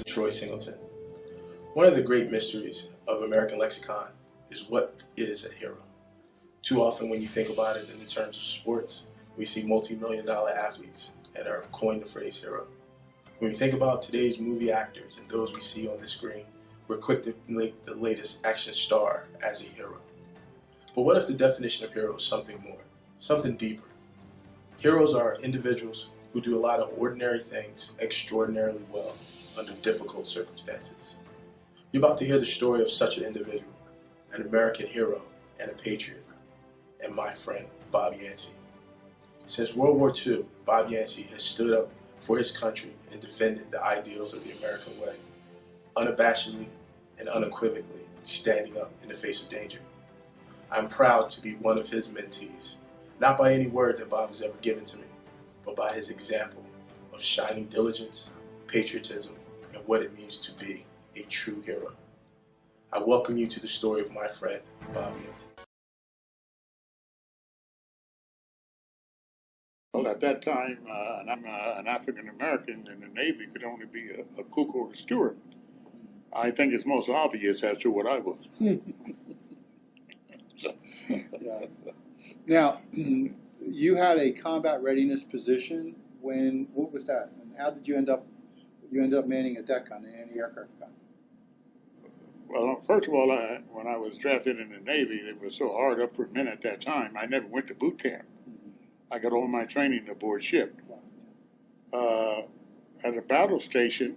is Troy Singleton. One of the great mysteries of American lexicon is what is a hero. Too often when you think about it in the terms of sports, we see multi-million-dollar athletes and are coined the phrase hero. When we think about today's movie actors and those we see on the screen, we're quick to link the latest action star as a hero. But what if the definition of hero is something more, something deeper? Heroes are individuals who do a lot of ordinary things extraordinarily well under difficult circumstances. You're about to hear the story of such an individual, an American hero and a patriot, and my friend, Bob Yancey. Since World War II, Bob Yancey has stood up for his country and defended the ideals of the American way, unabashedly and unequivocally standing up in the face of danger. I'm proud to be one of his mentees, not by any word that Bob has ever given to me, but by his example of shining diligence, patriotism, and what it means to be a true hero. I welcome you to the story of my friend, Bob Yancey. Well, at that time, an African American in the Navy could only be a cook or a steward. I think it's most obvious as to what I was. Yeah. Now, you had a combat readiness position what was that? And how did you end up manning a deck gun, an anti-aircraft gun? Well, first of all, when I was drafted in the Navy, it was so hard up for men at that time, I never went to boot camp. I got all my training aboard ship. At a battle station,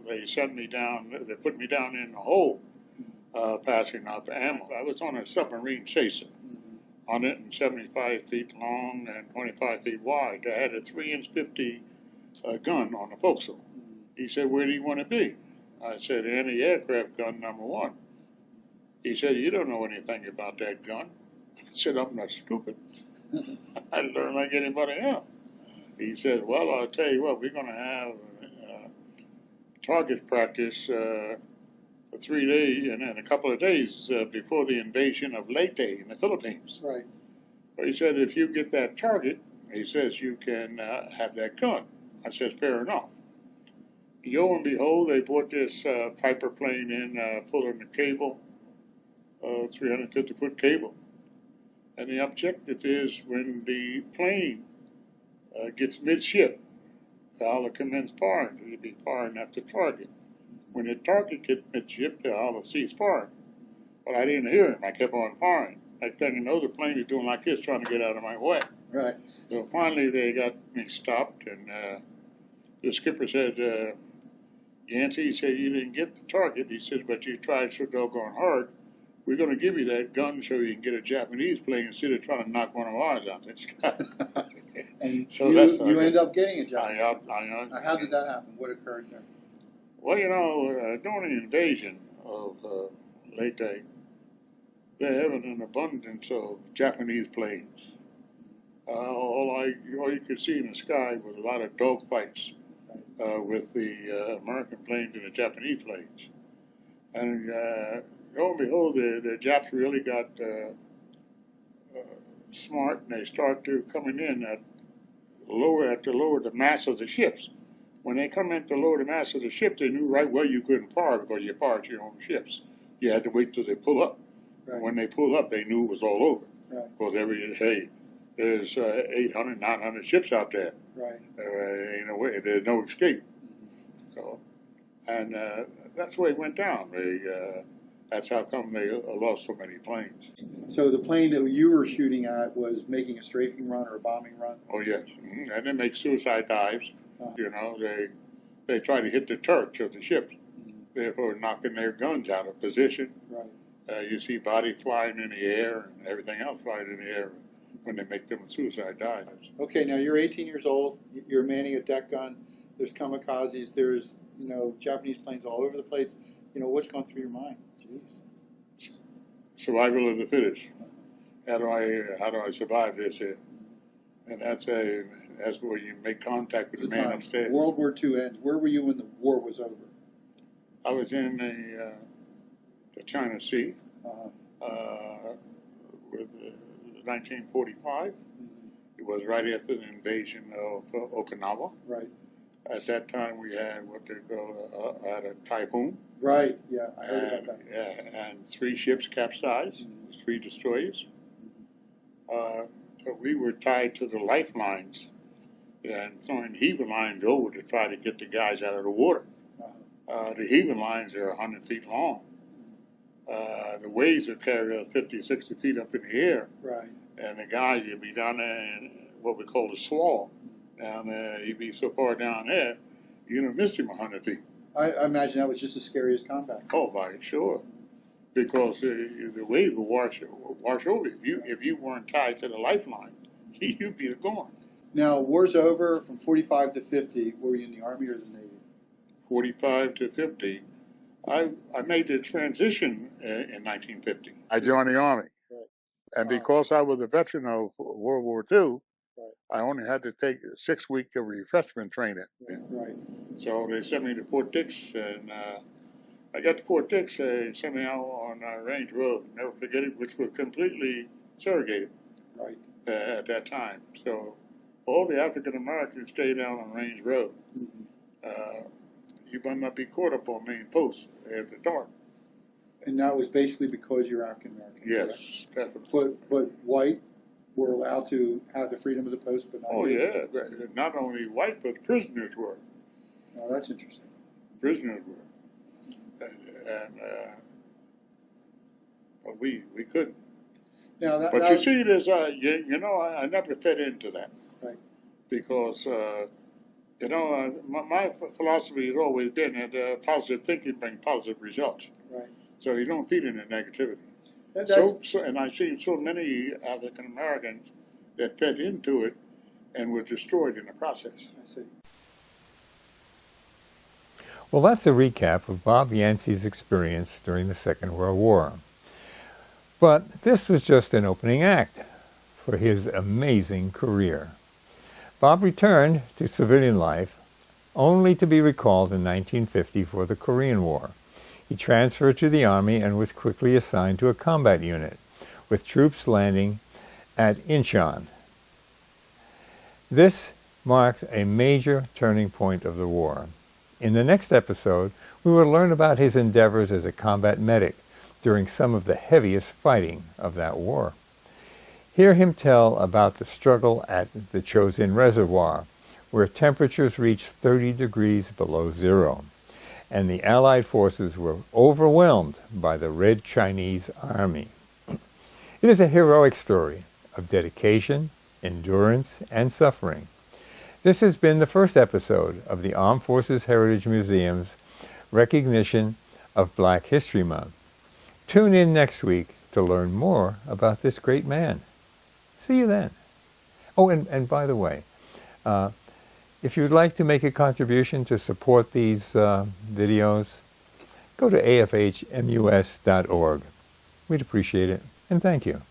they sent me down, they put me down in a hole, passing up ammo. I was on a submarine chaser, 175 feet long and 25 feet wide. I had a 3-inch 50 gun on the forecastle. He said, "Where do you want to be?" I said, "Anti-aircraft gun number 1. He said, "You don't know anything about that gun." I said, "I'm not stupid. I learned like anybody else." He said, "Well, I'll tell you what, we're going to have target practice for 3 days and then a couple of days before the invasion of Leyte in the Philippines." Right. But he said, "If you get that target," he says, "you can have that gun." I said, "Fair enough." Lo and behold, they brought this Piper plane in, pulling the cable, 350-foot cable. And the objective is when the plane gets midship, the holler commence firing. It'll be firing at the target. When the target gets midship, the holler cease firing. But I didn't hear him. I kept on firing. Next thing you know, the plane is doing like this, trying to get out of my way. Right. So finally, they got me stopped, and the skipper said, "Yancey," he said, "you didn't get the target." He said, "But you tried so doggone hard. We're going to give you that gun so you can get a Japanese plane instead of trying to knock one of ours out the sky." And so you ended up getting a job. How did that happen? What occurred there? Well, during the invasion of Leyte, they're having an abundance of Japanese planes. All you could see in the sky was a lot of dogfights with the American planes and the Japanese planes. And lo and behold, the Japs really got smart, and they start to coming in to lower the mass of the ships. When they come in to lower the mass of the ship, they knew right well you couldn't fire because you fired your own ships. You had to wait till they pull up. Right. And when they pull up, they knew it was all over. Right. Because there's 800, 900 ships out there. Right. Ain't no way. There's no escape. So, and that's the way it went down. That's how come they lost so many planes. So the plane that you were shooting at was making a strafing run or a bombing run? Oh, yes. And they make suicide dives. They try to hit the turrets of the ships, therefore knocking their guns out of position. Right. You see bodies flying in the air and everything else flying in the air when they make them suicide dives. Okay, now you're 18 years old. You're manning a deck gun. There's kamikazes. There's Japanese planes all over the place. What's going through your mind? Jeez. Survival of the fittest. How do I survive this here? And that's where you make contact with the man upstairs. World War II ends. Where were you when the war was over? I was in the China Sea with 1945. It was right after the invasion of Okinawa. Right. At that time, we had what they call a typhoon. Right, yeah, I heard about that. Yeah, and 3 ships capsized, 3 destroyers. So we were tied to the lifelines and throwing heaving lines over to try to get the guys out of the water. The heaving lines are 100 feet long. The waves would carry us 50, 60 feet up in the air. Right. And the guys would be down there in what we call the swall. Down there, he'd be so far down there, you'd have missed him 100 feet. I imagine that was just as scary as combat. Oh, by sure. Because the wave would wash over you. If you weren't tied to the lifeline, you'd be gone. Now, war's over from 45 to 50. Were you in the Army or the Navy? 45 to 50. I made the transition in 1950. I joined the Army. Right. And because I was a veteran of World War II, right. I only had to take 6 weeks of refreshment training. Right. So they sent me to Fort Dix, and I got to Fort Dix. They sent me out on Range Road. Never forget it, which was completely segregated Right. At that time. So all the African Americans stayed out on Range Road. Mm-hmm. You better not be caught up on main post after dark. And that was basically because you're African American. Yes, definitely. But white were allowed to have the freedom of the post, but not. Oh yeah, not only white, but prisoners were. Oh, that's interesting. Prisoners were, and but we couldn't. Now that. But that you was, see, there's you know, I never fed into that. Right. Because you know, my philosophy has always been that positive thinking brings positive results. Right. So you don't feed into negativity. And I've seen so many African Americans that fed into it and were destroyed in the process. I see. Well, that's a recap of Bob Yancey's experience during the Second World War. But this was just an opening act for his amazing career. Bob returned to civilian life only to be recalled in 1950 for the Korean War. He transferred to the Army and was quickly assigned to a combat unit, with troops landing at Incheon. This marked a major turning point of the war. In the next episode, we will learn about his endeavors as a combat medic during some of the heaviest fighting of that war. Hear him tell about the struggle at the Chosin Reservoir, where temperatures reached 30 degrees below zero, and the Allied forces were overwhelmed by the Red Chinese Army. It is a heroic story of dedication, endurance, and suffering. This has been the first episode of the Armed Forces Heritage Museum's recognition of Black History Month. Tune in next week to learn more about this great man. See you then. Oh, and by the way, if you'd like to make a contribution to support these videos, go to afhmus.org. We'd appreciate it, and thank you.